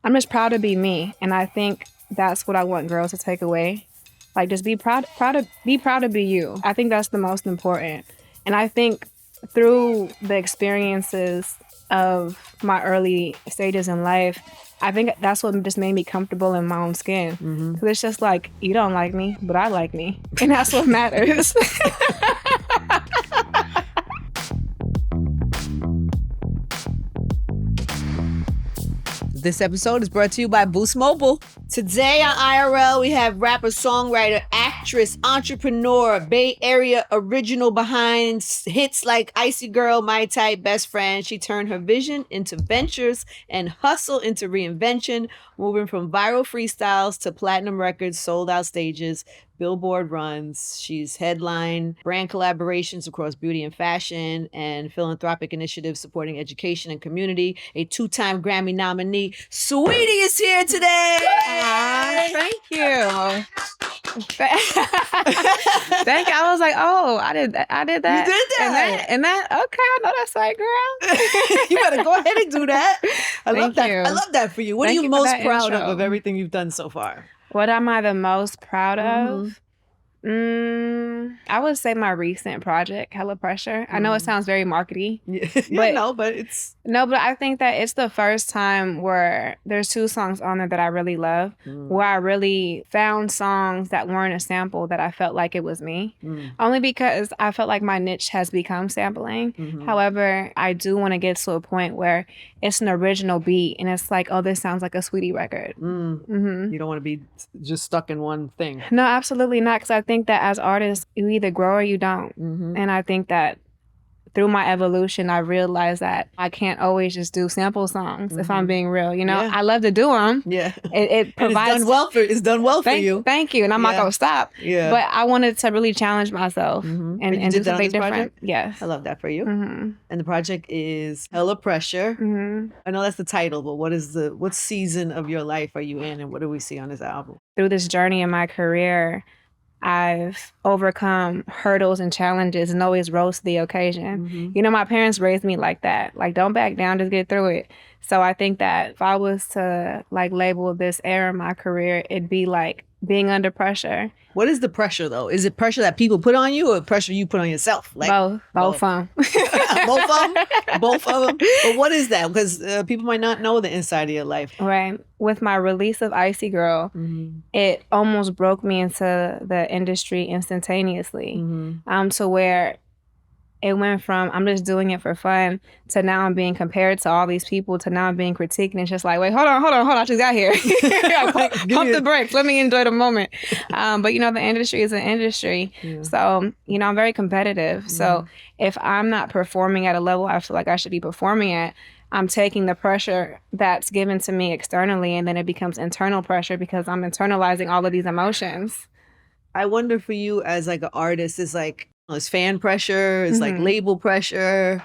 I'm just proud to be me. And I think that's what I want girls to take away. Like, just be proud to be you. I think that's the most important. And I think through the experiences of my early stages in life, I think that's what just made me comfortable in my own skin. Because it's just like, you don't like me, but I like me. And that's what matters. This episode is brought to you by Boost Mobile. Today on IRL, we have rapper, songwriter, actress, entrepreneur, Bay Area original behind hits like Icy Girl, My Type, Best Friend. She turned her vision into ventures and hustle into reinvention, moving from viral freestyles to platinum records, sold out stages, Billboard runs. She's headlined brand collaborations across beauty and fashion and philanthropic initiatives supporting education and community. A 2-time Grammy nominee. Saweetie is here today. Thank you. Thank you. I was like, oh, I did that. You did that. And that, okay, I know that's right, girl. You better go ahead and do that. I love that. you. I love that for you. What Thank are you you for most that proud intro. of everything you've done so far? What am I the most proud of? I would say my recent project, Hella Pressure. I know it sounds very markety. But But I think that it's the first time where there's 2 songs on there that I really love, where I really found songs that weren't a sample that I felt like it was me. Only because I felt like my niche has become sampling. However, I do want to get to a point where it's an original beat and it's like, oh, this sounds like a Saweetie record. You don't want to be just stuck in one thing. No, absolutely not. Because I think that as artists, you either grow or you don't. And I think that through my evolution, I realized that I can't always just do sample songs if I'm being real. You know, I love to do them. Yeah. It provides. It's done well for you. Thank you. And I'm not going to stop. Yeah. But I wanted to really challenge myself and do something different. Project? Yes. I love that for you. And the project is Hella Pressure. I know that's the title, but what season of your life are you in and what do we see on this album? Through this journey in my career, I've overcome hurdles and challenges and always rose to the occasion. You know, my parents raised me like that. Like, don't back down, just get through it. So I think that if I was to like label this era in my career, it'd be like being under pressure. What is the pressure though? Is it pressure that people put on you or pressure you put on yourself? Like both of them. Both of them. But what is that? Because people might not know the inside of your life. Right. With my release of Icy Girl, it almost broke me into the industry instantaneously. To where it went from I'm just doing it for fun to now I'm being compared to all these people to now I'm being critiqued. And it's just like, wait, hold on. I just got here. Pump the brakes. Let me enjoy the moment. But, you know, the industry is an industry. So, you know, I'm very competitive. So if I'm not performing at a level I feel like I should be performing at, I'm taking the pressure that's given to me externally and then it becomes internal pressure because I'm internalizing all of these emotions. I wonder for you as like an artist, it's fan pressure, it's like label pressure,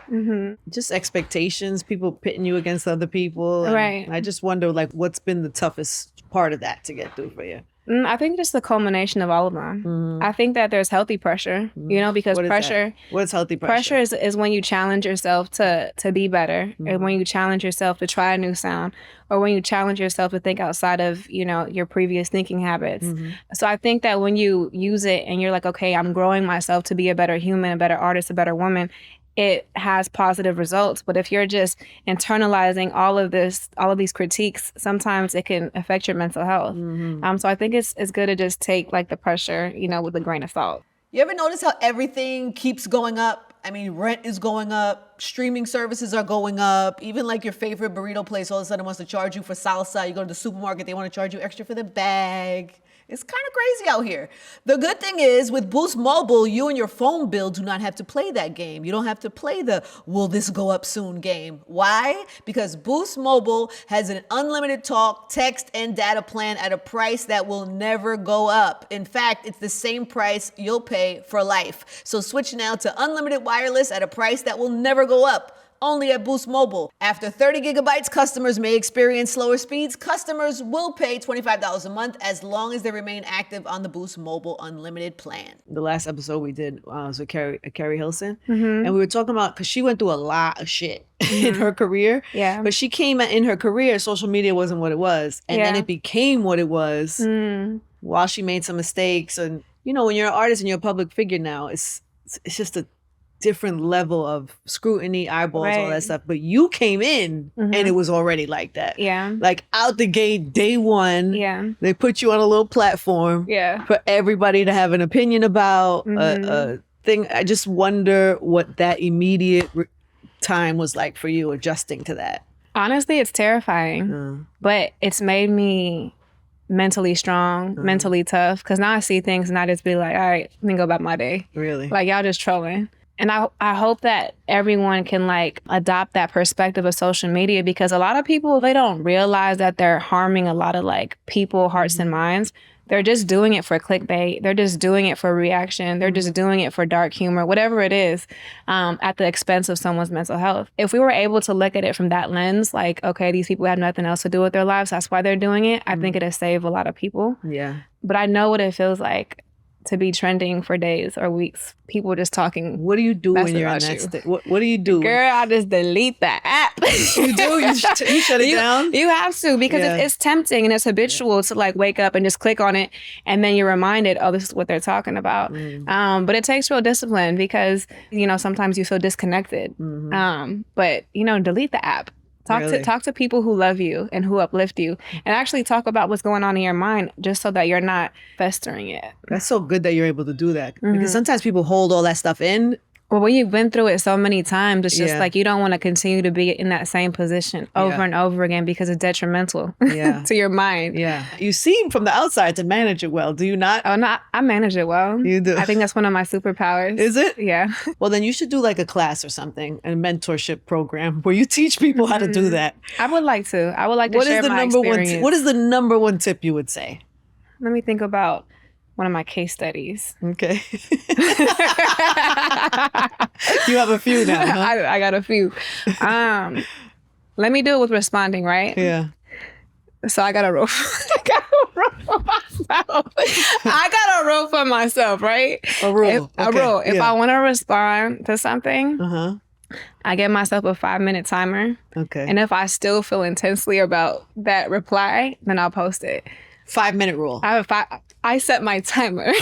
just expectations, people pitting you against other people. Right. I just wonder like what's been the toughest part of that to get through for you? I think just the culmination of all of them. I think that there's healthy pressure, you know, because pressure. What's healthy pressure? Pressure is when you challenge yourself to be better, and when you challenge yourself to try a new sound, or when you challenge yourself to think outside of, you know, your previous thinking habits. So I think that when you use it and you're like, okay, I'm growing myself to be a better human, a better artist, a better woman, it has positive results. But if you're just internalizing all of these critiques, sometimes it can affect your mental health. So I think it's good to just take like the pressure, you know, with a grain of salt. You ever notice how everything keeps going up? I mean, rent is going up, streaming services are going up, even like your favorite burrito place all of a sudden wants to charge you for salsa. You go to the supermarket, they want to charge you extra for the bag. It's kind of crazy out here. The good thing is with Boost Mobile, you and your phone bill do not have to play that game. You don't have to play the will this go up soon game. Why? Because Boost Mobile has an unlimited talk, text, and data plan at a price that will never go up. In fact, it's the same price you'll pay for life. So switch now to unlimited wireless at a price that will never go up. only at Boost Mobile. After 30 gigabytes, customers may experience slower speeds. Customers will pay $25 a month as long as they remain active on the Boost Mobile Unlimited plan. The last episode we did was with Carrie Hilson. And we were talking about, because she went through a lot of shit in her career. Yeah. But she came in her career, social media wasn't what it was. And then it became what it was while she made some mistakes. And, you know, when you're an artist and you're a public figure now, it's just a different level of scrutiny, eyeballs, all that stuff. But you came in and it was already like that. Yeah. Like out the gate, day one, they put you on a little platform for everybody to have an opinion about a thing. I just wonder what that immediate time was like for you adjusting to that. Honestly, it's terrifying, but it's made me mentally strong, mentally tough. Because now I see things and I just be like, all right, let me go about my day. Really? Like, y'all just trolling. And I hope that everyone can like adopt that perspective of social media, because a lot of people, they don't realize that they're harming a lot of like people, hearts and minds. They're just doing it for clickbait. They're just doing it for reaction. They're just doing it for dark humor, whatever it is, at the expense of someone's mental health. If we were able to look at it from that lens, like, okay, these people have nothing else to do with their lives, that's why they're doing it, I think it'd save a lot of people. Yeah. But I know what it feels like to be trending for days or weeks. People just talking. What do you do when you're in that state? What do you do? Girl, I just delete the app. You do? You shut it down? You have to, because it's tempting and it's habitual to like wake up and just click on it, and then you're reminded, oh, this is what they're talking about. But it takes real discipline, because, you know, sometimes you feel disconnected. But, you know, delete the app. Talk to people who love you and who uplift you, and actually talk about what's going on in your mind, just so that you're not festering it. That's so good that you're able to do that, because sometimes people hold all that stuff in. Well, when you've been through it so many times, it's just like you don't want to continue to be in that same position over and over again, because it's detrimental to your mind. Yeah. You seem from the outside to manage it well. Do you not? Oh, no, I manage it well. You do? I think that's one of my superpowers. Is it? Yeah. Well, then you should do like a class or something, a mentorship program where you teach people how to do that. I would like to. I would like to share my experience. What is the number one tip you would say? Let me think about one of my case studies. Okay. You have a few now, huh? I got a few. Let me do it with responding, right? Yeah. So I got a rule. I got a rule for myself, right? A rule. A rule. If I want to respond to something, I give myself a 5-minute timer. Okay. And if I still feel intensely about that reply, then I'll post it. 5-minute rule. I set my timer.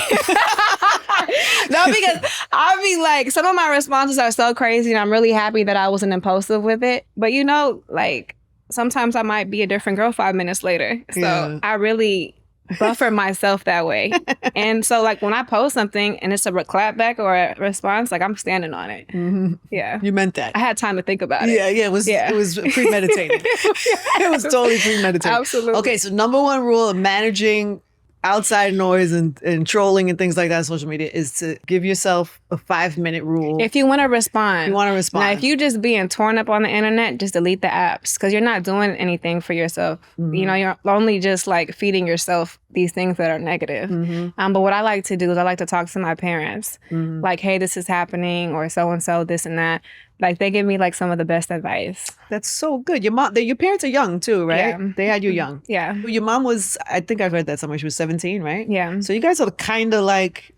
No, because I'll be like, some of my responses are so crazy, and I'm really happy that I wasn't impulsive with it. But you know, like, sometimes I might be a different girl 5 minutes later. So I really buffer myself that way. And so like when I post something and it's a clap back or a response, like I'm standing on it. Yeah. You meant that. I had time to think about it. Yeah, it was premeditated. It was totally premeditated. Absolutely. Okay, so number one rule of managing outside noise and trolling and things like that on social media is to give yourself a 5-minute rule. If you want to respond. Now, if you just being torn up on the internet, just delete the apps, because you're not doing anything for yourself. You know, you're only just like feeding yourself these things that are negative. But what I like to do is I like to talk to my parents. Like, hey, this is happening, or so-and-so, this and that. Like, they give me like some of the best advice. That's so good. Your parents are young too, right? Yeah. They had you young. Yeah. Your mom was, I think I've read that somewhere, she was 17, right? Yeah. So you guys are kind of like,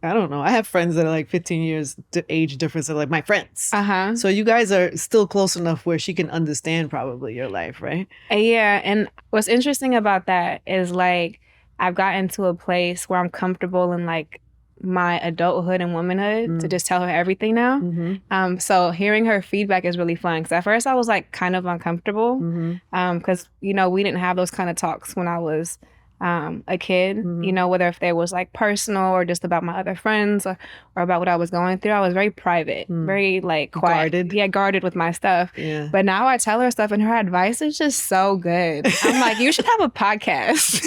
I don't know. I have friends that are like 15 years age difference, are like my friends. So you guys are still close enough where she can understand probably your life, right? Yeah. And what's interesting about that is like, I've gotten to a place where I'm comfortable in like my adulthood and womanhood to just tell her everything now. So hearing her feedback is really fun, because at first I was like kind of uncomfortable because, you know, we didn't have those kind of talks when I was a kid, you know, whether if they was like personal or just about my other friends or about what I was going through. I was very private, very like quiet. Guarded. Yeah, guarded with my stuff. Yeah. But now I tell her stuff and her advice is just so good. I'm like, you should have a podcast.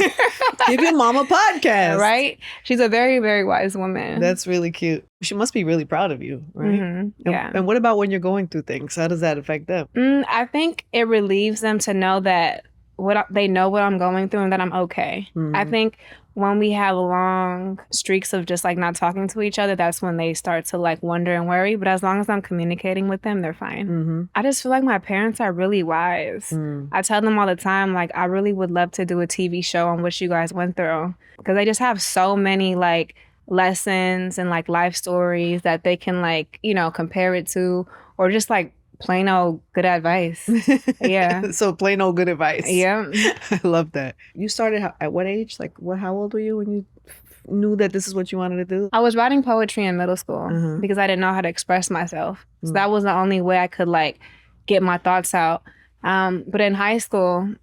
Give your mom a podcast. Right? She's a very, very wise woman. That's really cute. She must be really proud of you, right? Yeah. And what about when you're going through things? How does that affect them? I think it relieves them to know that they know what I'm going through and that I'm okay. I think when we have long streaks of just like not talking to each other, that's when they start to like wonder and worry. But as long as I'm communicating with them, they're fine. I just feel like my parents are really wise. I tell them all the time, like, I really would love to do a TV show on what you guys went through, because they just have so many like lessons and like life stories that they can like, you know, compare it to, or just like plain old good advice. Yeah. So plain old good advice. Yeah. I love that. You started at what age? Like how old were you when you knew that this is what you wanted to do? I was writing poetry in middle school because I didn't know how to express myself. So that was the only way I could like get my thoughts out. But in high school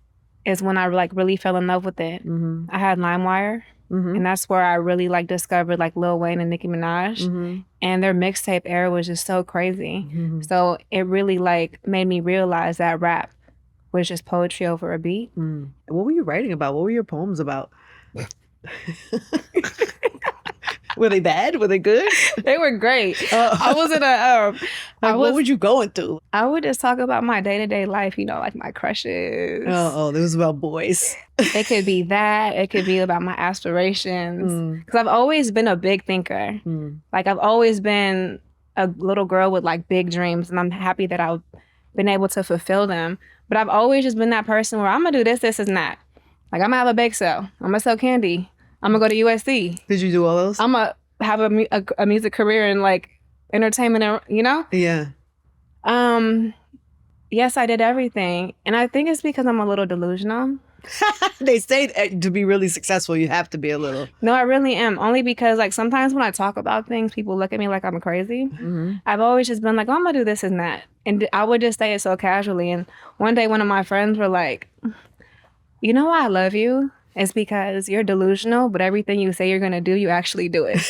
is when I like really fell in love with it. I had LimeWire. And that's where I really like discovered like Lil Wayne and Nicki Minaj. And their mixtape era was just so crazy. So it really like made me realize that rap was just poetry over a beat. What were you writing about? What were your poems about? Were they bad? Were they good? They were great. I was in a what would you go into? I would just talk about my day-to-day life, you know, like my crushes. It was about boys. It could be that. It could be about my aspirations. Because I've always been a big thinker. Like, I've always been a little girl with like big dreams, and I'm happy that I've been able to fulfill them. But I've always just been that person where I'm gonna do this and that. Like, I'm gonna have a bake sale. I'm gonna sell candy. I'm gonna go to USC. Did you do all those? I'm gonna have a music career in like entertainment, you know? Yeah. Yes, I did everything. And I think it's because I'm a little delusional. They say to be really successful, you have to be a little. No, I really am. Only because like sometimes when I talk about things, people look at me like I'm crazy. I've always just been like, oh, I'm gonna do this and that. And I would just say it so casually. And one day one of my friends were like, you know why I love you? It's because you're delusional, but everything you say you're going to do, you actually do it.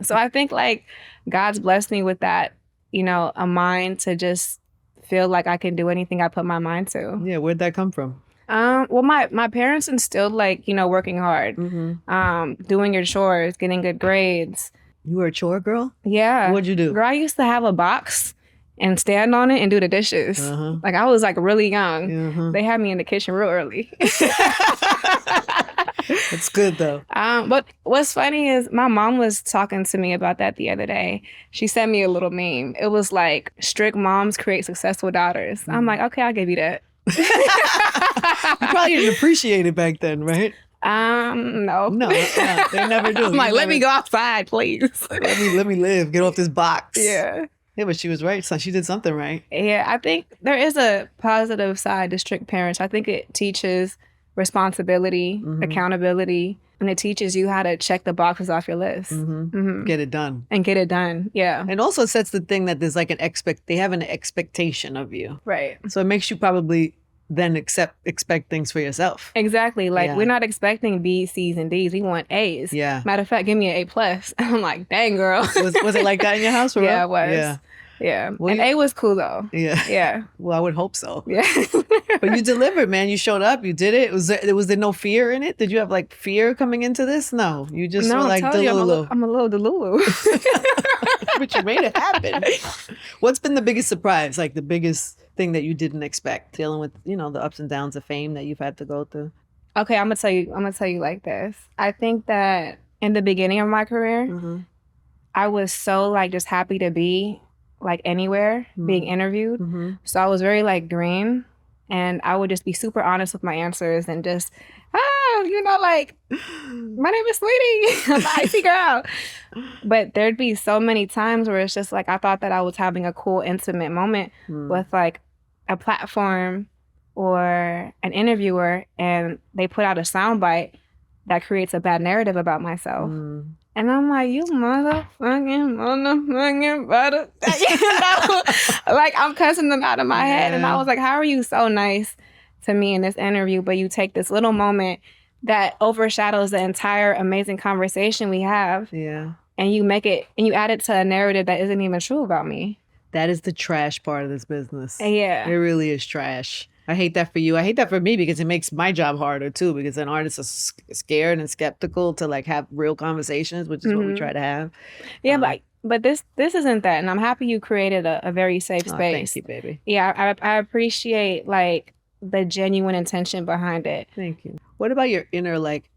So I think like God's blessed me with that, you know, a mind to just feel like I can do anything I put my mind to. Yeah, where'd that come from? Well, my parents instilled like, you know, working hard, doing your chores, getting good grades. You were a chore girl? Yeah. What'd you do? Girl, I used to have a box and stand on it and do the dishes. Like, I was like really young. They had me in the kitchen real early. That's good though. But what's funny is my mom was talking to me about that the other day. She sent me a little meme. It was like, strict moms create successful daughters. I'm like, okay, I'll give you that. You probably didn't appreciate it back then, right? No. No, they never do. I'm like, let me go outside, please. let me live. Get off this box. Yeah. Yeah, but she was right. So she did something right. Yeah, I think there is a positive side to strict parents. I think it teaches responsibility, accountability, and it teaches you how to check the boxes off your list. Get it done. And get it done, yeah. And also sets the thing that there's like they have an expectation of you. Right. So it makes you probably then expect things for yourself. Exactly. Like, we're not expecting B's, C's, and D's. We want A's. Yeah. Matter of fact, give me an A+. I'm like, dang, girl. Was it like that in your house? Yeah, it was. Yeah. Well, and A was cool, though. Yeah. Yeah. Well, I would hope so. Yeah. But you delivered, man. You showed up. You did it. Was there no fear in it? Did you have like fear coming into this? No. You just were like Delulu. I'm a little Delulu. But you made it happen. What's been the biggest surprise? Like the biggest thing that you didn't expect, dealing with, you know, the ups and downs of fame that you've had to go through? Okay, I'm gonna tell you like this. I think that in the beginning of my career, I was so like just happy to be like anywhere being interviewed. So I was very like green, and I would just be super honest with my answers and just, you know, like, my name is Saweetie. I'm the icy girl. But there'd be so many times where it's just like, I thought that I was having a cool, intimate moment with like a platform or an interviewer, and they put out a soundbite that creates a bad narrative about myself. And I'm like, you motherfucking butter. You know? Like, I'm cussing them out of my head. And I was like, how are you so nice to me in this interview, but you take this little moment that overshadows the entire amazing conversation we have. Yeah. And you make it, and you add it to a narrative that isn't even true about me. That is the trash part of this business. Yeah. It really is trash. I hate that for you. I hate that for me because it makes my job harder too, because then artists are scared and skeptical to like have real conversations, which is what we try to have. Yeah, but this isn't that. And I'm happy you created a very safe space. Thank you, baby. Yeah, I appreciate like the genuine intention behind it. Thank you. What about your inner, like,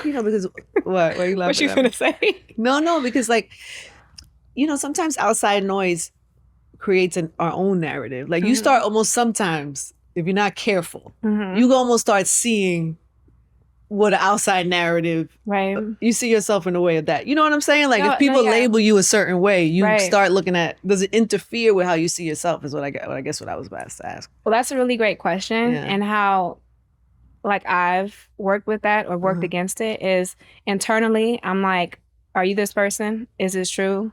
because what are you laughing What you at? gonna say? No, because like, sometimes outside noise creates our own narrative. Like you start almost sometimes, if you're not careful, you almost start seeing what an outside narrative, right? You see yourself in the way of that. You know what I'm saying? Like if people label you a certain way, you start looking at, does it interfere with how you see yourself is what I guess what I was about to ask. Well, that's a really great question. And how like I've worked with that or worked against it is internally, I'm like, are you this person? Is this true?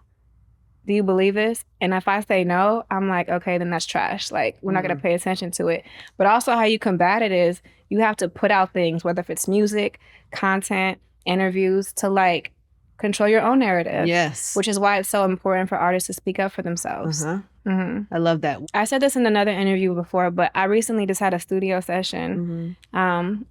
Do you believe this? And if I say no, I'm like, okay, then that's trash. Like, we're not going to pay attention to it. But also how you combat it is you have to put out things, whether if it's music, content, interviews, to like control your own narrative. Yes. Which is why it's so important for artists to speak up for themselves. I love that. I said this in another interview before, but I recently just had a studio session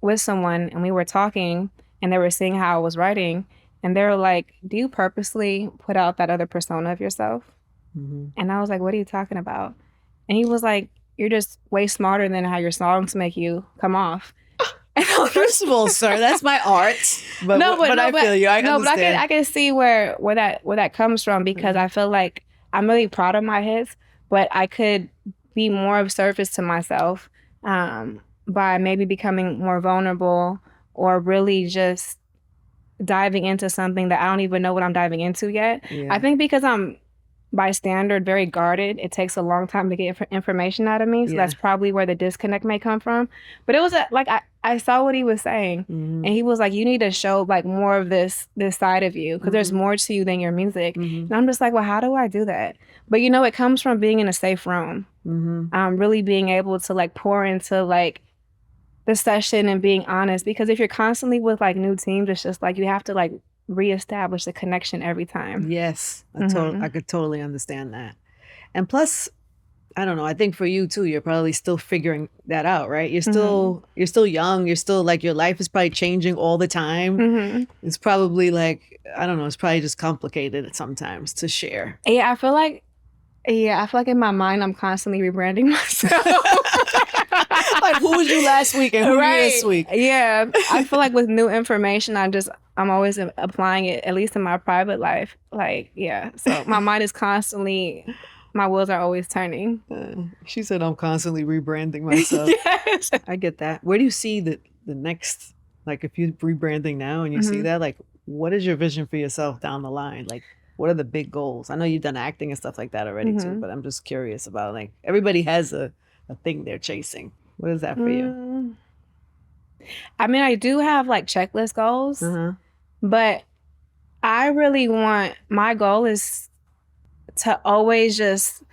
with someone, and we were talking, and they were seeing how I was writing. And they were like, do you purposely put out that other persona of yourself? And I was like, what are you talking about? And he was like, you're just way smarter than how your songs make you come off. First of all, sir, that's my art. But I feel you. I understand. But I can see where that comes from, because I feel like I'm really proud of my hits, but I could be more of service to myself by maybe becoming more vulnerable or really just diving into something that I don't even know what I'm diving into yet. I think because I'm, by standard, very guarded, it takes a long time to get information out of me. So that's probably where the disconnect may come from. But it was like, I saw what he was saying. And he was like, you need to show like more of this side of you, because there's more to you than your music. And I'm just like, well, how do I do that? But it comes from being in a safe room. Really being able to like pour into like the session and being honest, because if you're constantly with like new teams, it's just like you have to like reestablish the connection every time. Yes, I could totally understand that. And plus, I don't know, I think for you too, you're probably still figuring that out, right? You're still young, you're still like, your life is probably changing all the time. It's probably like, I don't know, it's probably just complicated sometimes to share. Yeah, I feel like in my mind, I'm constantly rebranding myself. Like, who was you last week and who are you this week? Yeah, I feel like with new information, I'm always applying it, at least in my private life. Like, yeah, so my mind is constantly, my wheels are always turning. She said I'm constantly rebranding myself. Yes. I get that. Where do you see the next, like if you're rebranding now and you see that, like what is your vision for yourself down the line? Like, what are the big goals? I know you've done acting and stuff like that already too, but I'm just curious about, like, everybody has a thing they're chasing. What is that for you? I mean, I do have like checklist goals, but I really my goal is to always just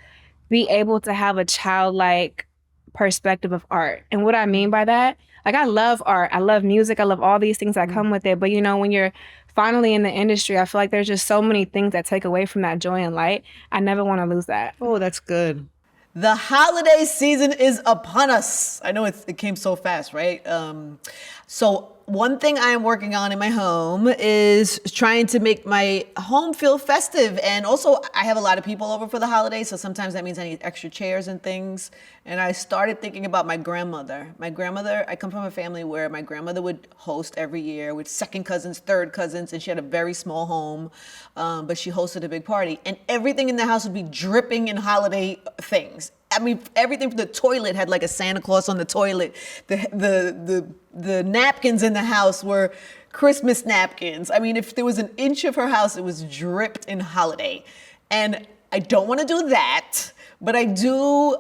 be able to have a childlike perspective of art. And what I mean by that, like, I love art, I love music, I love all these things that come with it. But when you're finally in the industry, I feel like there's just so many things that take away from that joy and light. I never want to lose that. Oh, that's good. The holiday season is upon us. I know it came so fast, right? So one thing I am working on in my home is trying to make my home feel festive. And also, I have a lot of people over for the holidays, so sometimes that means I need extra chairs and things. And I started thinking about my grandmother. I come from a family where my grandmother would host every year with second cousins, third cousins, and she had a very small home, but she hosted a big party. And everything in the house would be dripping in holiday things. I mean, everything from the toilet had like a Santa Claus on the toilet. The napkins in the house were Christmas napkins. I mean, if there was an inch of her house, it was dripped in holiday. And I don't want to do that, but I do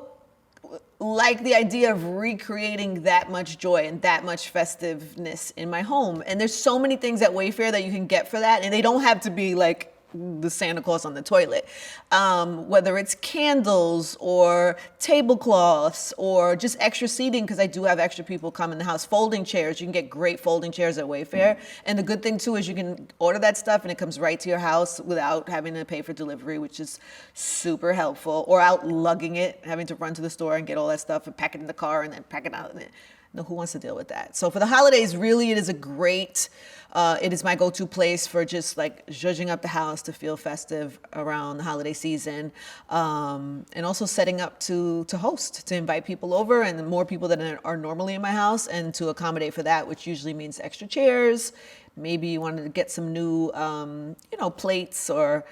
like the idea of recreating that much joy and that much festiveness in my home. And there's so many things at Wayfair that you can get for that, and they don't have to be like the Santa Claus on the toilet. Whether it's candles or tablecloths or just extra seating, because I do have extra people come in the house. Folding chairs, you can get great folding chairs at Wayfair. And the good thing too is you can order that stuff and it comes right to your house without having to pay for delivery, which is super helpful. Or out lugging it, having to run to the store and get all that stuff and pack it in the car and then pack it out. No, who wants to deal with that? So for the holidays, really, it is a great, it is my go-to place for just like zhuzhing up the house to feel festive around the holiday season. And also setting up to host, to invite people over and more people that are normally in my house, and to accommodate for that, which usually means extra chairs. Maybe you wanted to get some new, plates or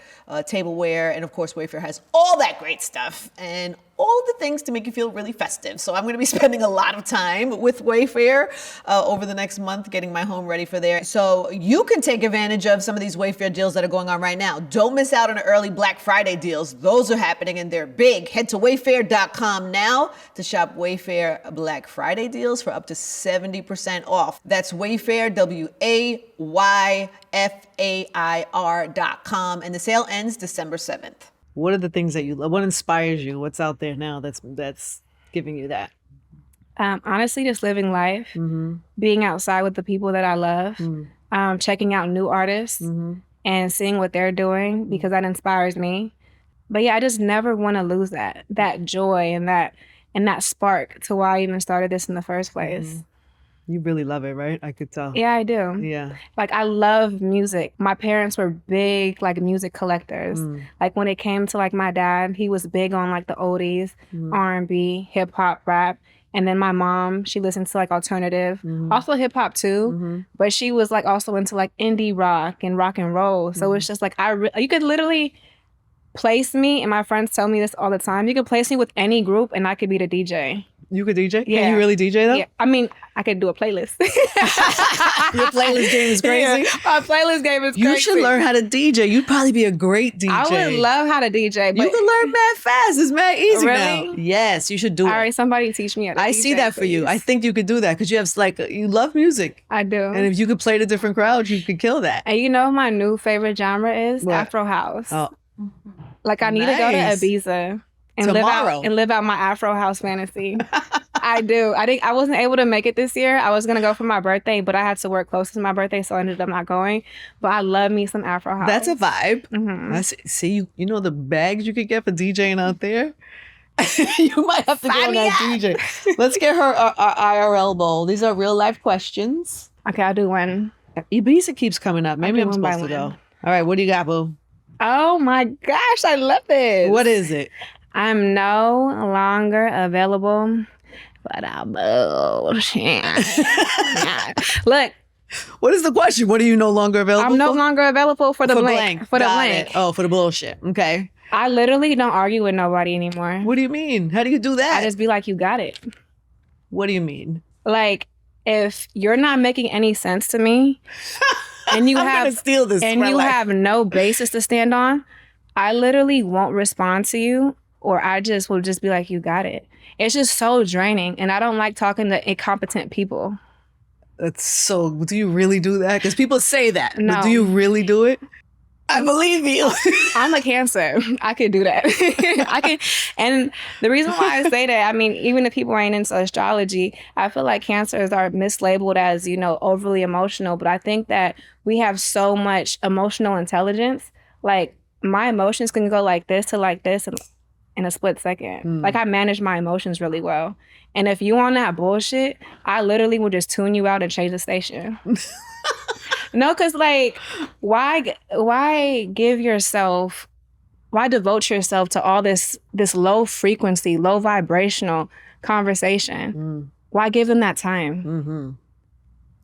tableware. And of course, Wayfair has all that great stuff and all the things to make you feel really festive. So I'm going to be spending a lot of time with Wayfair over the next month, getting my home ready for there. So you can take advantage of some of these Wayfair deals that are going on right now. Don't miss out on the early Black Friday deals. Those are happening and they're big. Head to wayfair.com now to shop Wayfair Black Friday deals for up to 70% off. That's Wayfair, WAYFAIR.com. And the sale ends December 7th. What are the things that you love? What inspires you? What's out there now that's giving you that? Honestly, just living life, being outside with the people that I love, checking out new artists and seeing what they're doing because that inspires me. But yeah, I just never want to lose that joy and that spark to why I even started this in the first place. You really love it, right? I could tell. Yeah, I do. Yeah. Like, I love music. My parents were big, like, music collectors. Like, when it came to, like, my dad, he was big on, like, the oldies, R&B, hip-hop, rap. And then my mom, she listened to, like, alternative. Also hip-hop, too. But she was, like, also into, like, indie rock and roll. So it's just, like, you could literally place me, and my friends tell me this all the time, you could place me with any group, and I could be the DJ. You could DJ? Yeah. Can you really DJ though? Yeah. I mean, I could do a playlist. Your playlist game is crazy? Yeah, my playlist game is crazy. You should learn how to DJ. You'd probably be a great DJ. I would love how to DJ. But you can learn mad fast. It's mad easy really? now. Yes, you should do it. All right, somebody teach me how to DJ, see that for you. I think you could do that because you have you love music. I do. And if you could play to different crowds, you could kill that. And you know my new favorite genre is what? Afro house. Oh. Like, I need to go to Ibiza and live out my Afro house fantasy. I do. I wasn't able to make it this year. I was gonna go for my birthday, but I had to work close to my birthday, so I ended up not going. But I love me some Afro house. That's a vibe. See, you know the bags you could get for DJing out there. You might have to go on that DJ. Let's get her our IRL bowl. These are real life questions. Okay, I'll do one. Ibiza keeps coming up. Maybe I'm supposed to go. All right, what do you got, boo? Oh my gosh, I love this. What is it? I'm no longer available. But I'm bullshit. Look. What is the question? What are you no longer available I'm no longer available for the blank. For the blank. Oh, for the bullshit. Okay. I literally don't argue with nobody anymore. What do you mean? How do you do that? I just be like, you got it. What do you mean? Like, if you're not making any sense to me and you have no basis to stand on, I literally won't respond to you, or I just will just be like, you got it. It's just so draining, and I don't like talking to incompetent people. Do you really do that? Because people say that. No. But do you really do it? I believe you. I'm a Cancer. I could do that. I can. And the reason why I say that, I mean, even if people ain't into astrology, I feel like Cancers are mislabeled as, overly emotional. But I think that we have so much emotional intelligence. Like, my emotions can go like this to like this in a split second. Like, I manage my emotions really well. And if you on that bullshit, I literally will just tune you out and change the station. No, because, like, why devote yourself to all this low frequency, low vibrational conversation? Why give them that time?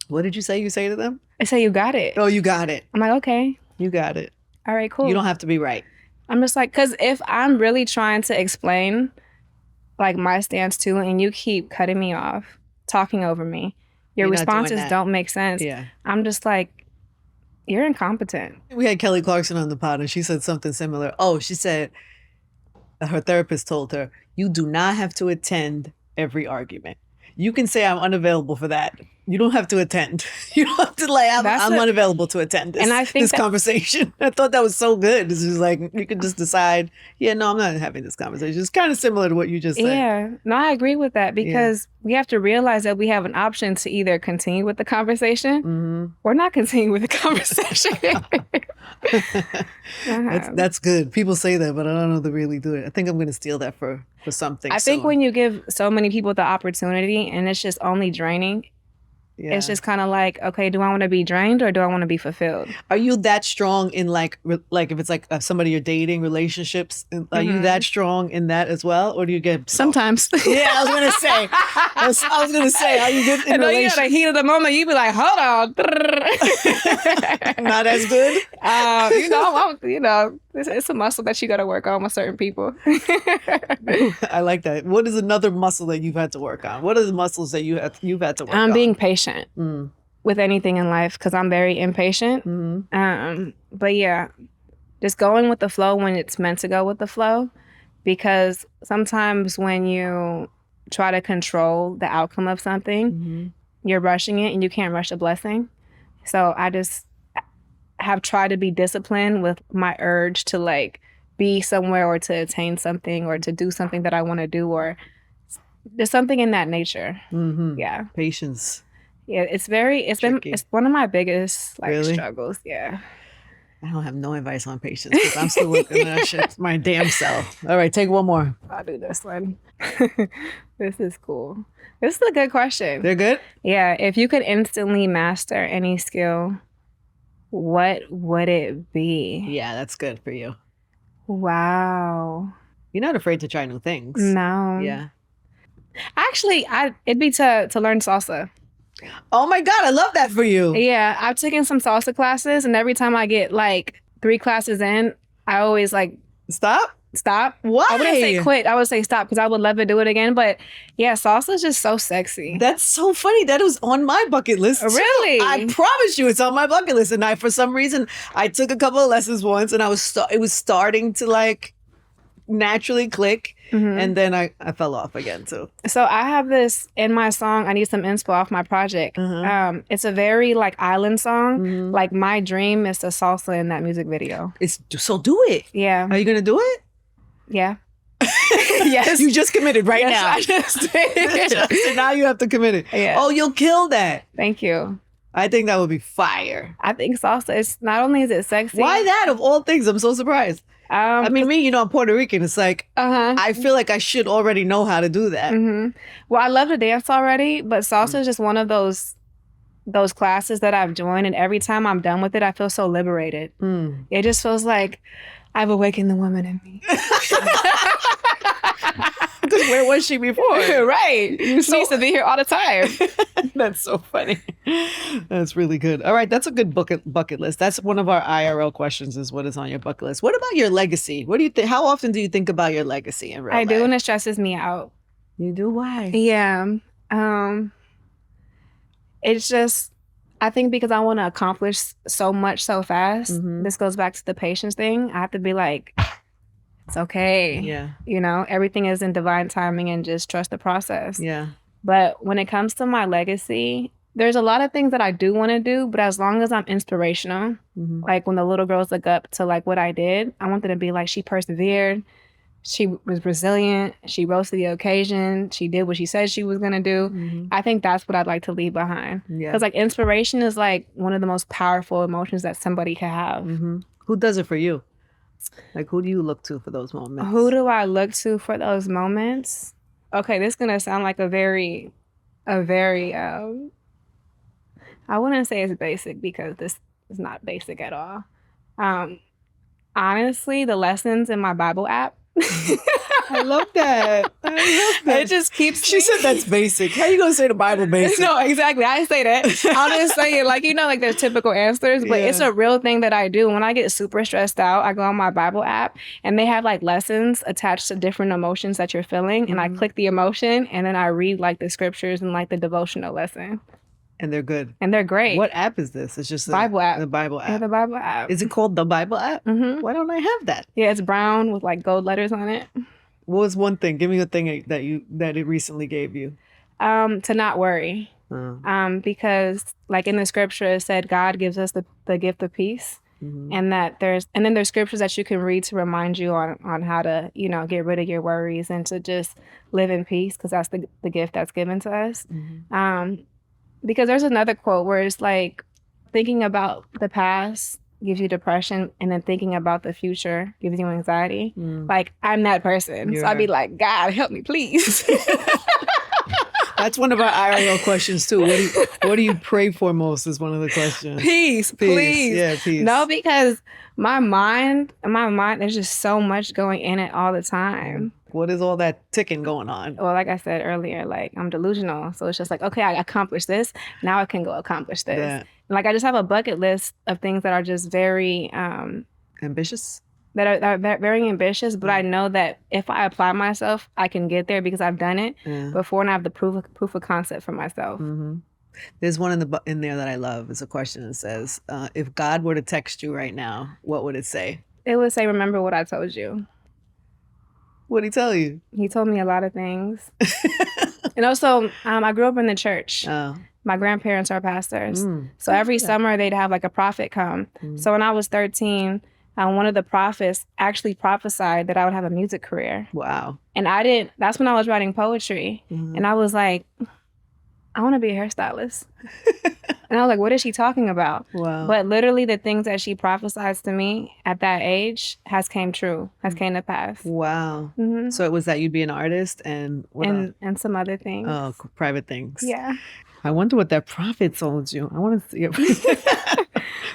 What did you say to them? I say, you got it. Oh, you got it. I'm like, okay. You got it. All right, cool. You don't have to be right. I'm just like, because if I'm really trying to explain, like, my stance too, and you keep cutting me off, talking over me, your responses don't make sense. Yeah. I'm just like, you're incompetent. We had Kelly Clarkson on the pod, and she said something similar. Oh, she said her therapist told her, you do not have to attend every argument. You can say I'm unavailable for that, You don't have to attend. You don't have to I'm unavailable to attend this conversation. I thought that was so good. This is like, you could just decide, yeah, no, I'm not having this conversation. It's kind of similar to what you just said. Yeah, no, I agree with that because we have to realize that we have an option to either continue with the conversation or not continue with the conversation. That's good. People say that, but I don't know if they really do it. I think I'm going to steal that for something. I think when you give so many people the opportunity and it's just only draining, it's just kind of like, okay, do I want to be drained or do I want to be fulfilled? Are you that strong in like if it's like somebody you're dating, relationships? Are you that strong in that as well, or do you get sometimes? Yeah, I was gonna say. I was gonna say, are you good in relationships? You know, the heat of the moment, you be like, hold on. Not as good. It's a muscle that you got to work on with certain people. I like that. What is another muscle that you've had to work on? What are the muscles that you've had to work on? I'm being patient with anything in life because I'm very impatient. But yeah, just going with the flow when it's meant to go with the flow, because sometimes when you try to control the outcome of something, you're rushing it and you can't rush a blessing. So I just have tried to be disciplined with my urge to like be somewhere or to attain something or to do something that I want to do, or there's something in that nature. Yeah. Patience. Yeah, it's one of my biggest struggles. Yeah. I don't have no advice on patience because I'm still working on that shit. My damn self. All right, take one more. I'll do this one. This is cool. This is a good question. They're good? Yeah. If you could instantly master any skill, what would it be? Yeah, that's good for you. Wow. You're not afraid to try new things. No. Yeah. Actually, it'd be to learn salsa. Oh my God, I love that for you. Yeah, I've taken some salsa classes, and every time I get like 3 classes in, I always like stop. Why? I wouldn't say quit. I would say stop because I would love to do it again. But yeah, salsa is just so sexy. That's so funny. That was on my bucket list too. Really? I promise you, it's on my bucket list. And for some reason, I took a couple of lessons once, and it was starting to like naturally click. And then I fell off again too. So I have this in my song, I Need Some Inspo, off my project. It's a very like island song. Like my dream is to salsa in that music video. So do it. Yeah. Are you going to do it? Yeah. Yes. You just committed now. I just did. So now you have to commit it. Yeah. Oh, you'll kill that. Thank you. I think that would be fire. I think salsa, it's not only is it sexy. Why that of all things? I'm so surprised. I mean, I'm Puerto Rican. It's like, I feel like I should already know how to do that. Well, I love to dance already, but salsa is just one of those classes that I've joined, and every time I'm done with it, I feel so liberated. It just feels like I've awakened the woman in me. Because where was she before? Right. She used to be here all the time. That's so funny. That's really good. All right. That's a good bucket list. That's one of our IRL questions, is what is on your bucket list. What about your legacy? What do you think? How often do you think about your legacy in real life? I do, and it stresses me out. You do? Why? Yeah. It's just, I think because I want to accomplish so much so fast. This goes back to the patience thing. I have to be like, it's okay. Yeah. Everything is in divine timing and just trust the process. Yeah. But when it comes to my legacy, there's a lot of things that I do want to do, but as long as I'm inspirational, like when the little girls look up to like what I did, I want them to be like, she persevered, she was resilient, she rose to the occasion, she did what she said she was going to do. I think that's what I'd like to leave behind. Because like inspiration is like one of the most powerful emotions that somebody can have. Who does it for you? Like, who do you look to for those moments? Who do I look to for those moments? Okay, this is going to sound like a very, I wouldn't say it's basic because this is not basic at all. Honestly, the lessons in my Bible app. I love that. It just keeps. She said that's basic. How you gonna say the Bible basic? No, exactly. I say that. I'll just say it like there's typical answers, but it's a real thing that I do. When I get super stressed out, I go on my Bible app and they have like lessons attached to different emotions that you're feeling, and I click the emotion and then I read like the scriptures and like the devotional lesson. And they're good. And they're great. What app is this? It's just Bible app. The Bible app. Yeah, the Bible app. Is it called the Bible app? Why don't I have that? Yeah, it's brown with like gold letters on it. What was one thing? Give me a thing that it recently gave you. To not worry. Because like in the scripture, it said God gives us the gift of peace. And that there's scriptures that you can read to remind you on how to, get rid of your worries and to just live in peace, because that's the gift that's given to us. Because there's another quote where it's like, thinking about the past gives you depression, and then thinking about the future gives you anxiety. Like, I'm that person. So I'd be like, God, help me, please. That's one of our IRL questions too. What do you pray for most is one of the questions. Peace, please. Yeah, peace. No, because my mind, there's just so much going in it all the time. What is all that ticking going on? Well, like I said earlier, like, I'm delusional. So it's just like, okay, I accomplished this. Now I can go accomplish this. Yeah. And like, I just have a bucket list of things that are just very... ambitious? That are very ambitious, but I know that if I apply myself, I can get there because I've done it before, and I have the proof of concept for myself. There's one in there that I love. It's a question that says, if God were to text you right now, what would it say? It would say, remember what I told you. What'd he tell you? He told me a lot of things. And also, I grew up in the church. My grandparents are pastors. So every summer they'd have like a prophet come. So when I was 13, one of the prophets actually prophesied that I would have a music career. Wow. And that's when I was writing poetry. And I was like, I want to be a hairstylist. And I was like, what is she talking about? Wow. But literally the things that she prophesied to me at that age has came to pass. Wow. So it was that you'd be an artist and what else? And some other things. Oh, private things. Yeah. I wonder what that prophet told you. I want to see it.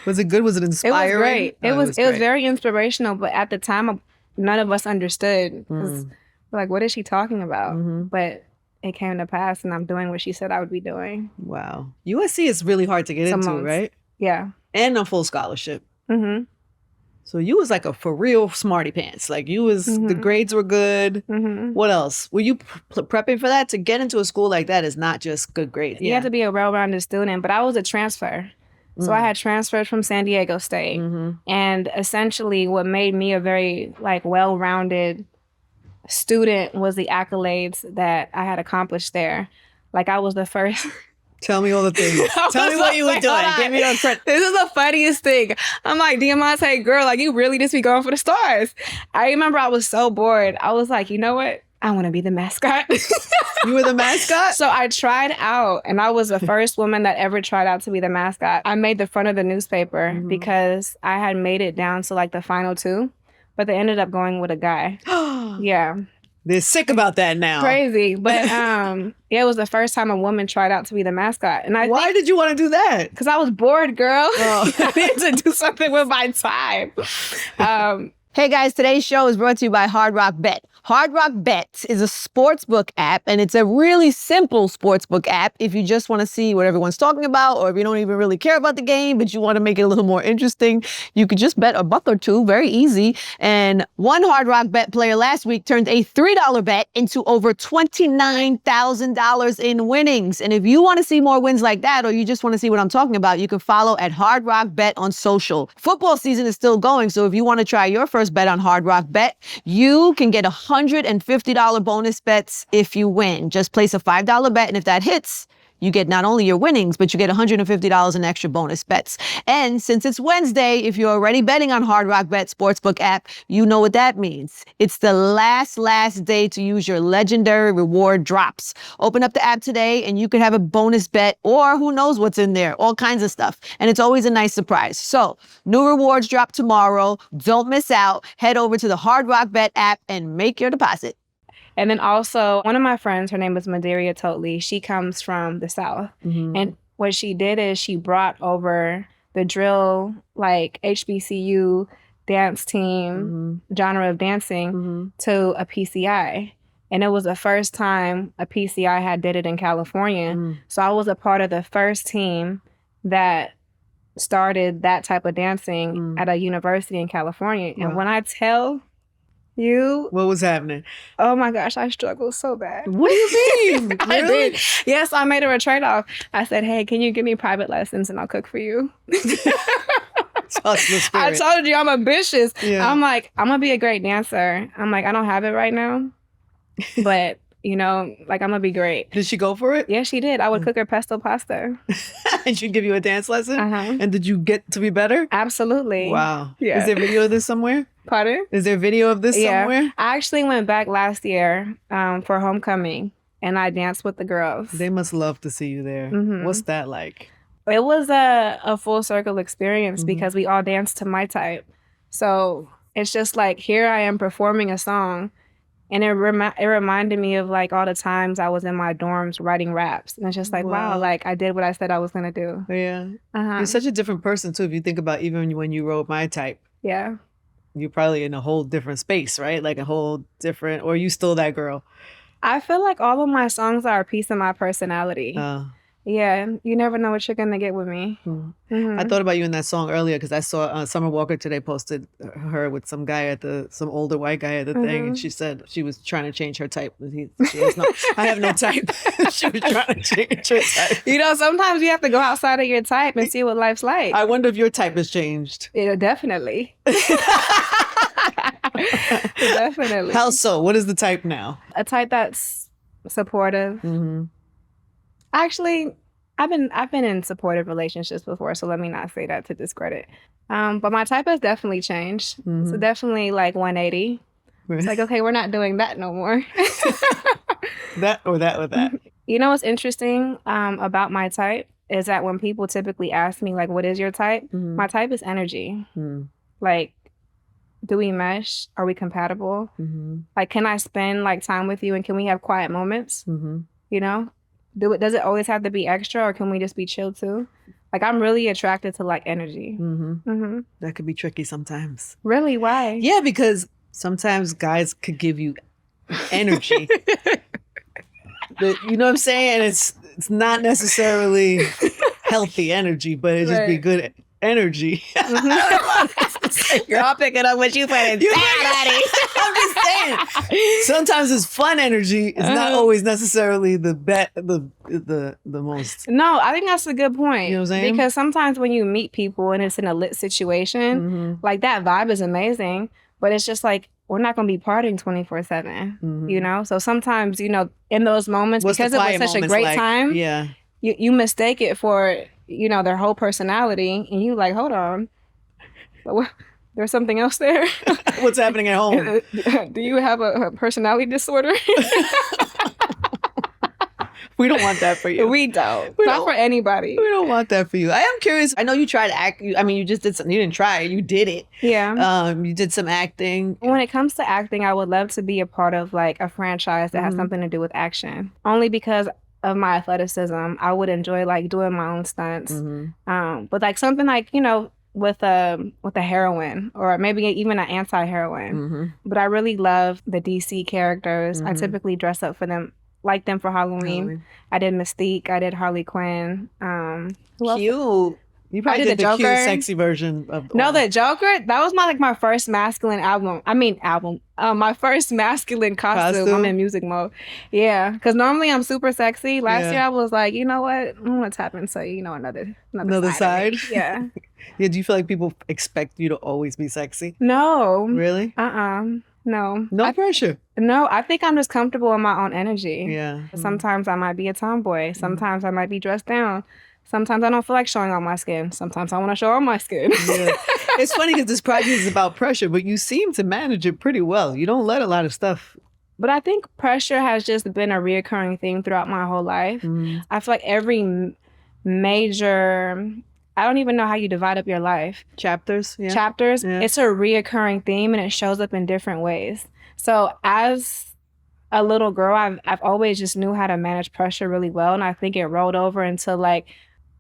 Was it good? Was it inspiring? It was great. It was very inspirational, but at the time, none of us understood. We're like, what is she talking about? But it came to pass, and I'm doing what she said I would be doing. Wow. USC is really hard to get into, right? Yeah. And a full scholarship. So you was like a for real smarty pants. Like you was, the grades were good. What else? Were you prepping for that? To get into a school like that is not just good grades. You have to be a well-rounded student, but I was a transfer. So I had transferred from San Diego State. And essentially what made me a very like well-rounded student was the accolades that I had accomplished there. Like I was the first... Tell me all the things. Tell me what you were doing. Give me credit. This is the funniest thing. I'm like, Diamante, girl, like you really just be going for the stars. I remember I was so bored. I was like, you know what? I want to be the mascot. You were the mascot? So I tried out, and I was the first woman that ever tried out to be the mascot. I made the front of the newspaper because I had made it down to like the final two, but they ended up going with a guy. Yeah. They're sick about that now. Crazy. But it was the first time a woman tried out to be the mascot. And why did you want to do that? Because I was bored, girl. Oh. I needed to do something with my time. Hey guys, today's show is brought to you by Hard Rock Bet. Hard Rock Bet is a sportsbook app, and it's a really simple sportsbook app if you just want to see what everyone's talking about, or if you don't even really care about the game, but you want to make it a little more interesting. You could just bet a buck or two, very easy. And one Hard Rock Bet player last week turned a $3 bet into over $29,000 in winnings. And if you want to see more wins like that, or you just want to see what I'm talking about, you can follow at Hard Rock Bet on social. Football season is still going, so if you want to try your first bet on Hard Rock Bet, you can get $150 bonus bets if you win. Just place a $5 bet, and if that hits, you get not only your winnings, but you get $150 in extra bonus bets. And since it's Wednesday, if you're already betting on Hard Rock Bet Sportsbook app, you know what that means. It's the last day to use your legendary reward drops. Open up the app today and you could have a bonus bet, or who knows what's in there, all kinds of stuff. And it's always a nice surprise. So new rewards drop tomorrow. Don't miss out. Head over to the Hard Rock Bet app and make your deposit. And then also, one of my friends, her name is Madaria Totley. She comes from the South. And what she did is she brought over the drill, like HBCU dance team, genre of dancing to a PCI. And it was the first time a PCI had did it in California. So I was a part of the first team that started that type of dancing at a university in California. And when I tell... What was happening? Oh my gosh, I struggled so bad. What do you mean? I did. Yes, I made her a trade-off. I said, hey, can you give me private lessons and I'll cook for you? I told you I'm ambitious. Yeah. I'm like, I'm going to be a great dancer. I'm like, I don't have it right now, but you know, like I'm gonna be great. Did she go for it? Yeah, she did. I would cook her pesto pasta. And she'd give you a dance lesson? Uh-huh. And did you get to be better? Absolutely. Wow. Yeah. Is there video of this somewhere? Pardon? Is there video of this somewhere? I actually went back last year for homecoming, and I danced with the girls. They must love to see you there. Mhm. What's that like? It was a full circle experience because we all danced to my type. So it's just like, here I am performing a song, and it reminded me of like all the times I was in my dorms writing raps. And it's just like, wow, like I did what I said I was going to do. Yeah. Uh-huh. You're such a different person too. If you think about even when you wrote My Type, Yeah. you're probably in a whole different space, right? Like a whole different, or you still that girl? I feel like all of my songs are a piece of my personality. Yeah, you never know what you're going to get with me. I thought about you in that song earlier because I saw Summer Walker today posted her with some guy some older white guy at the thing, and she said she was trying to change her type. She has no, I have no type. She was trying to change her type. You know, sometimes you have to go outside of your type and see what life's like. I wonder if your type has changed. Yeah, definitely. Definitely. How so? What is the type now? A type that's supportive. Actually, I've been in supportive relationships before, so let me not say that to discredit. But my type has definitely changed. So definitely like 180. It's like, okay, we're not doing that no more. That or that or that. You know what's interesting about my type is that when people typically ask me like, what is your type? My type is energy. Like, do we mesh? Are we compatible? Like, can I spend like time with you and can we have quiet moments? You know? Does it always have to be extra, or can we just be chill too? Like, I'm really attracted to like energy. That could be tricky sometimes. Really? Why? Yeah, because sometimes guys could give you energy. You know what I'm saying? It's not necessarily healthy energy, but it just be good energy. You're all picking up what you put in. I'm just saying. Sometimes it's fun energy. It's not always necessarily the most. No, I think that's a good point. You know what I'm saying? Because sometimes when you meet people and it's in a lit situation, like that vibe is amazing, but it's just like, we're not going to be partying 24/7, you know? So sometimes, you know, in those moments, because it was such a great time, you mistake it for, you know, their whole personality, and you like, hold on, there's something else there. What's happening at home? Do you have a personality disorder? We don't want that for you. We don't. Not for anybody. We don't want that for you. I am curious. I know you tried to act. I mean, you just did something. You didn't try it. You did it. Yeah. You did some acting. When it comes to acting, I would love to be a part of like a franchise that has something to do with action. Only because of my athleticism, I would enjoy like doing my own stunts. But like something like, you know, with a heroine, or maybe even an anti-heroine. But I really love the DC characters. I typically dress up for them. Like them for Halloween. I did Mystique. I did Harley Quinn. Cute. You probably did the Joker. cute, sexy version of. No, the Joker. That was my first masculine album. My first masculine costume. I'm in music mode. Yeah, because normally I'm super sexy. Last year I was like, you know what? I'm gonna tap into another side. Yeah. Yeah. Do you feel like people expect you to always be sexy? No. Really? No. No pressure. No, I think I'm just comfortable in my own energy. Yeah. Sometimes I might be a tomboy. Sometimes I might be dressed down. Sometimes I don't feel like showing all my skin. Sometimes I want to show all my skin. Yeah. It's funny because this project is about pressure, but you seem to manage it pretty well. You don't let a lot of stuff. But I think pressure has just been a reoccurring theme throughout my whole life. I feel like every major... I don't even know how you divide up your life. Chapters. Yeah. It's a reoccurring theme, and it shows up in different ways. So as a little girl, I've always just knew how to manage pressure really well. And I think it rolled over into like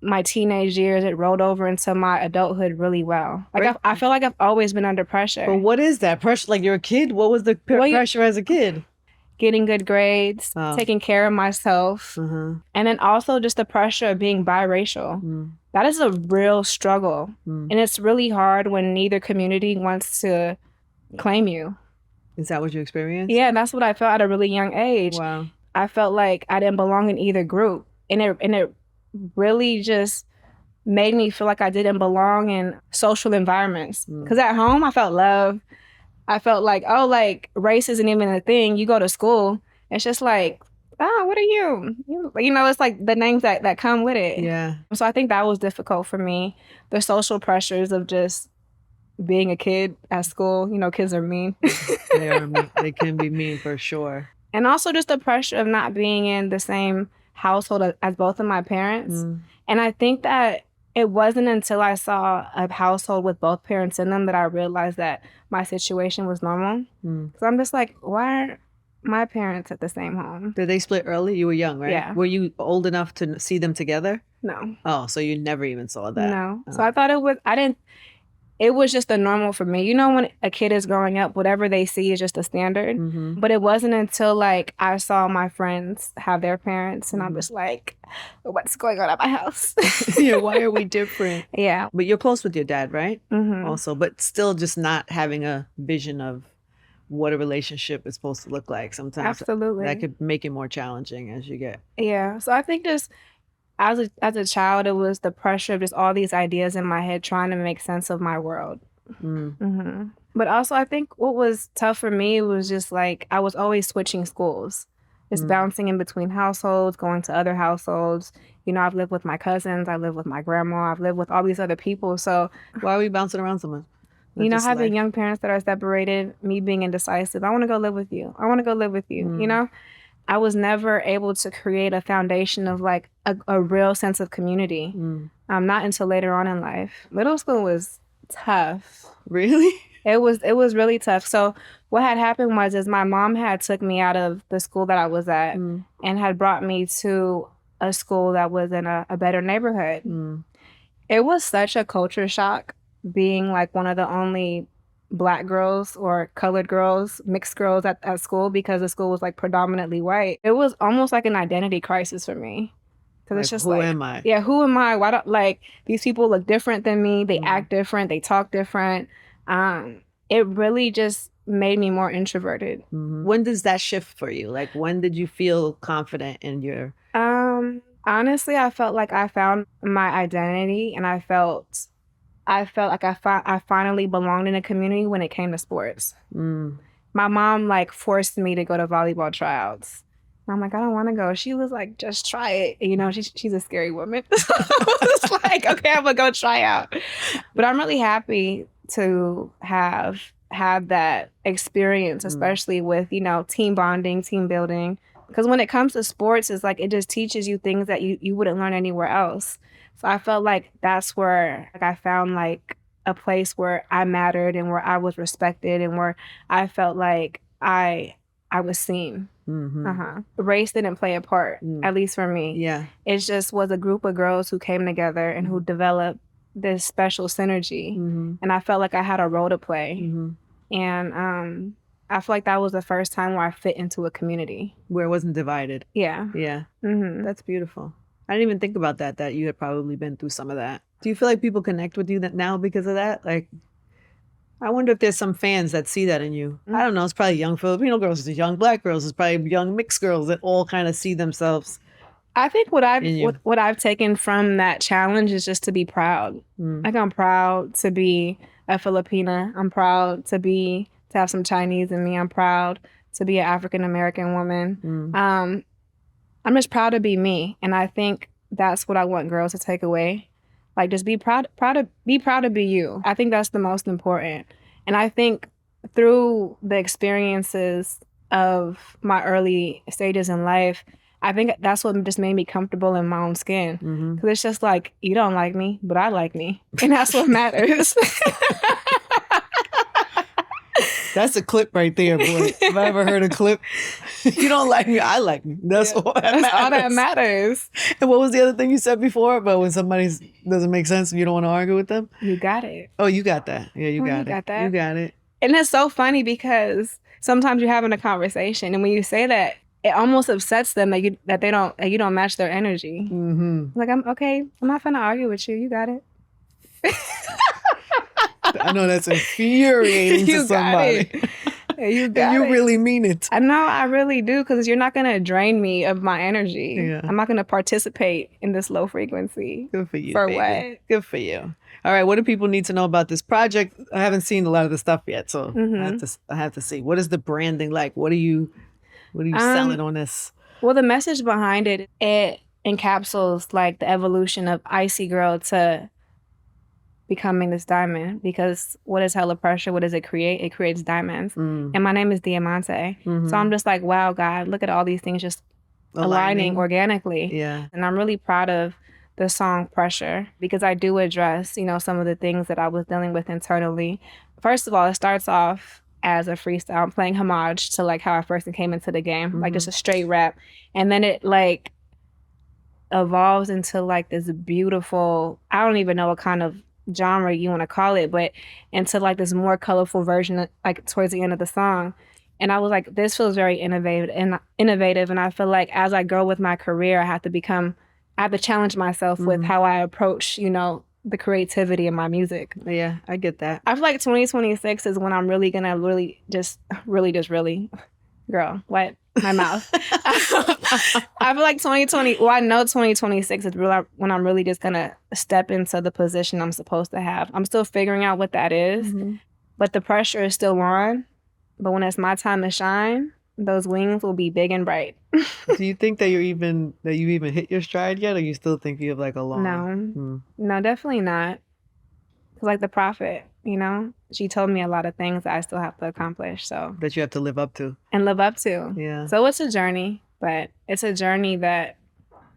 my teenage years. It rolled over into my adulthood really well. Like I feel like I've always been under pressure. But what is that pressure? Like you're a kid? What was the pressure as a kid? Getting good grades, taking care of myself, and then also just the pressure of being biracial. That is a real struggle. And it's really hard when neither community wants to claim you. Is that what you experienced? Yeah, that's what I felt at a really young age. Wow. I felt like I didn't belong in either group. And it really just made me feel like I didn't belong in social environments. Because at home, I felt love. I felt like, race isn't even a thing. You go to school it's just like, oh, what are you? You know, it's like the names that come with it. Yeah. So I think that was difficult for me. The social pressures of just being a kid at school. You know, kids are mean. They are mean. They can be mean for sure. And also just the pressure of not being in the same household as both of my parents. And I think that it wasn't until I saw a household with both parents in them that I realized that my situation was normal. So I'm just like, why aren't my parents at the same home? Did they split early? You were young, right? Yeah. Were you old enough to see them together? No. Oh, so you never even saw that? No. Oh. So I thought it was just a normal for me. You know, when a kid is growing up, whatever they see is just a standard. But it wasn't until like I saw my friends have their parents and I'm just like, what's going on at my house? Yeah, why are we different? Yeah. But you're close with your dad, right? Also, but still just not having a vision of what a relationship is supposed to look like. Sometimes Absolutely. that could make it more challenging as you get. Yeah. So I think just as a child, it was the pressure of just all these ideas in my head trying to make sense of my world. But also, I think what was tough for me was just like I was always switching schools, just bouncing in between households, going to other households. You know, I've lived with my cousins, I lived with my grandma, I've lived with all these other people. So why are we bouncing around so much? You know, having young parents that are separated, me being indecisive. I want to go live with you. I want to go live with you. You know, I was never able to create a foundation of like a real sense of community. Not until later on in life. Middle school was tough. Really? It was really tough. So what had happened was my mom had took me out of the school that I was at and had brought me to a school that was in a better neighborhood. It was such a culture shock being like one of the only Black girls or colored girls, mixed girls at school because the school was like predominantly white. It was almost like an identity crisis for me. Because Like, it's just who like, am I? Yeah, who am I? Why don't like these people look different than me? They act different. They talk different. It really just made me more introverted. When does that shift for you? Like, when did you feel confident in your? Honestly, I felt like I found my identity, and I felt like I finally belonged in a community when it came to sports. My mom like forced me to go to volleyball tryouts. And I'm like, I don't want to go. She was like, just try it. You know, she's a scary woman. So I was like, okay, I'm gonna go try out. But I'm really happy to have had that experience, especially with, you know, team bonding, team building. Because when it comes to sports, it's like it just teaches you things that you wouldn't learn anywhere else. So I felt like that's where like, I found like a place where I mattered and where I was respected and where I felt like I was seen. Race didn't play a part, at least for me. Yeah. It just was a group of girls who came together and who developed this special synergy. And I felt like I had a role to play. And I feel like that was the first time where I fit into a community. Where it wasn't divided. Yeah. Yeah. That's beautiful. I didn't even think about that you had probably been through some of that. Do you feel like people connect with you now because of that? Like, I wonder if there's some fans that see that in you. I don't know. It's probably young Filipino girls, it's young Black girls, it's probably young mixed girls that all kind of see themselves. I think what I've taken from that challenge is just to be proud. Like I'm proud to be a Filipina. I'm proud to have some Chinese in me. I'm proud to be an African American woman. I'm just proud to be me, and I think that's what I want girls to take away. Like, just be proud to be you. I think that's the most important. And I think through the experiences of my early stages in life, I think that's what just made me comfortable in my own skin. Because it's just like, you don't like me, but I like me, and that's what matters. That's a clip right there, boy. If I ever heard a clip, you don't like me, I like me. That's all that matters. And what was the other thing you said before about when somebody doesn't make sense and you don't want to argue with them? You got it. Oh, you got that. Yeah, you got that. You got it. And it's so funny because sometimes you're having a conversation, and when you say that, it almost upsets them that you don't match their energy. Like, I'm not gonna argue with you. You got it. I know that's infuriating to somebody. You got it. You really mean it. I know, I really do, because you're not going to drain me of my energy. Yeah. I'm not going to participate in this low frequency. Good for you. For baby. what? Good for you. All right, what do people need to know about this project? I haven't seen a lot of the stuff yet, so I have to see. What is the branding like? What are you What are you selling on this? Well, the message behind it encapsulates like the evolution of Icy Girl to becoming this diamond, because what is hella pressure? What does it create? It creates diamonds. And my name is Diamante. So I'm just like, wow, God, look at all these things just aligning organically. Yeah. And I'm really proud of the song Pressure, because I do address, you know, some of the things that I was dealing with internally. First of all, it starts off as a freestyle. I'm playing homage to like how I first came into the game, like just a straight rap. And then it like evolves into like this beautiful, I don't even know what kind of genre you want to call it, but into like this more colorful version like towards the end of the song. And I was like, this feels very innovative, and I feel like as I grow with my career, I have to challenge myself with how I approach, you know, the creativity in my music. Yeah, I get that. I feel like 2026 is when I'm really gonna girl, what? My mouth. I feel like 2020, well, I know 2026 is when I'm really just gonna step into the position I'm supposed to have. I'm still figuring out what that is, but the pressure is still on. But when it's my time to shine, those wings will be big and bright. Do you think that you even hit your stride yet, or you still think you have like a long? No, definitely not. Cause like the prophet, you know, she told me a lot of things that I still have to accomplish. So that you have to live up to. Yeah. So it's a journey, but it's a journey that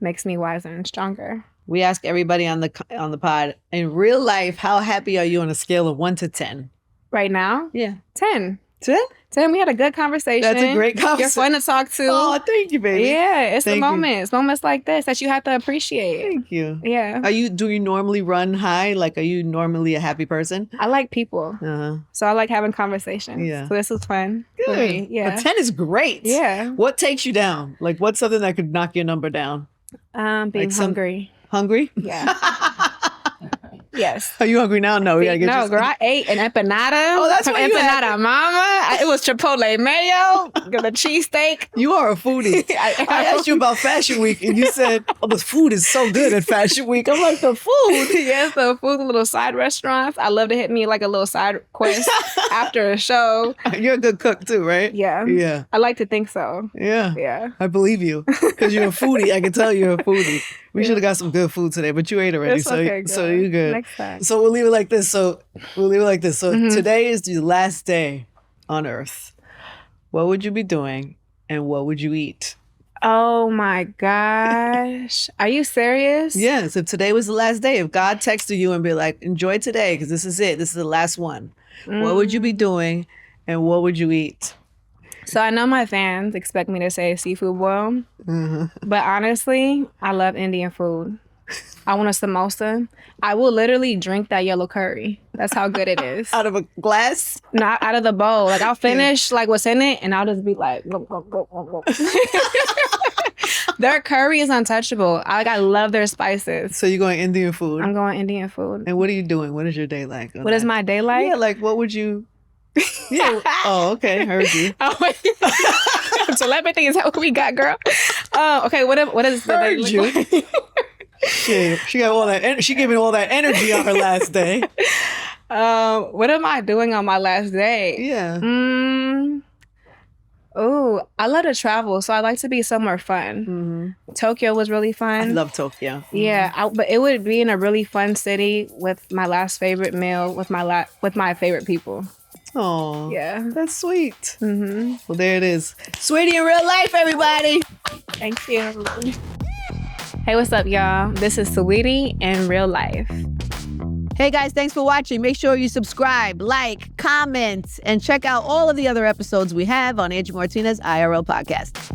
makes me wiser and stronger. We ask everybody on the pod, in real life, how happy are you on a scale of 1 to 10? Right now? Yeah. 10. 10? 10, we had a good conversation. That's a great conversation. You're fun to talk to. Oh, thank you, baby. Yeah, it's Thank the moments. Moments like this that you have to appreciate. Thank you. Yeah. Do you normally run high? Like, are you normally a happy person? I like people. So I like having conversations. Yeah. So this was fun. Good. For me. Yeah. But 10 is great. Yeah. What takes you down? Like, what's something that could knock your number down? Being like hungry. Hungry? Yeah. Yes. Are you hungry now? No, we gotta get no, girl, I ate an empanada. Oh, that's what you had. Empanada mama. It was chipotle mayo, the cheesesteak. You are a foodie. I asked you about Fashion Week, and you said, "Oh, the food is so good at Fashion Week." I'm like, the food. Yes, the food, little side restaurants. I love to hit me like a little side quest after a show. You're a good cook too, right? Yeah. Yeah. I like to think so. Yeah. Yeah. I believe you, because you're a foodie. I can tell you're a foodie. We should have got some good food today, but you ate already, It's okay, so you're good. Next time. So we'll leave it like this. So today is the last day on Earth. What would you be doing, and what would you eat? Oh my gosh. Are you serious? Yes. If today was the last day, if God texted you and be like, enjoy today, because this is it. This is the last one. What would you be doing, and what would you eat? So I know my fans expect me to say seafood boil, but honestly, I love Indian food. I want a samosa. I will literally drink that yellow curry. That's how good it is. Out of a glass? Not out of the bowl. Like I'll finish like what's in it, and I'll just be like, go, go, go, go, go. Their curry is untouchable. I love their spices. So you're going Indian food? I'm going Indian food. And what are you doing? What is your day like? What is my day like? Yeah, like what would you... Yeah. Oh, okay. Heard you. Oh, wait. Telepathy, is that what we got, girl? Okay. What is the Heard day you. like? Shit, she got all that. She gave me all that energy on her last day. What am I doing on my last day? Yeah. Oh, I love to travel, so I like to be somewhere fun. Tokyo was really fun. I love Tokyo. Yeah, but it would be in a really fun city with my last favorite meal with my favorite people. Oh, yeah, that's sweet. Well, there it is. Saweetie in real life, everybody. Thank you. Hey, what's up, y'all? This is Saweetie in real life. Hey guys, thanks for watching. Make sure you subscribe, like, comment, and check out all of the other episodes we have on Angie Martinez IRL podcast.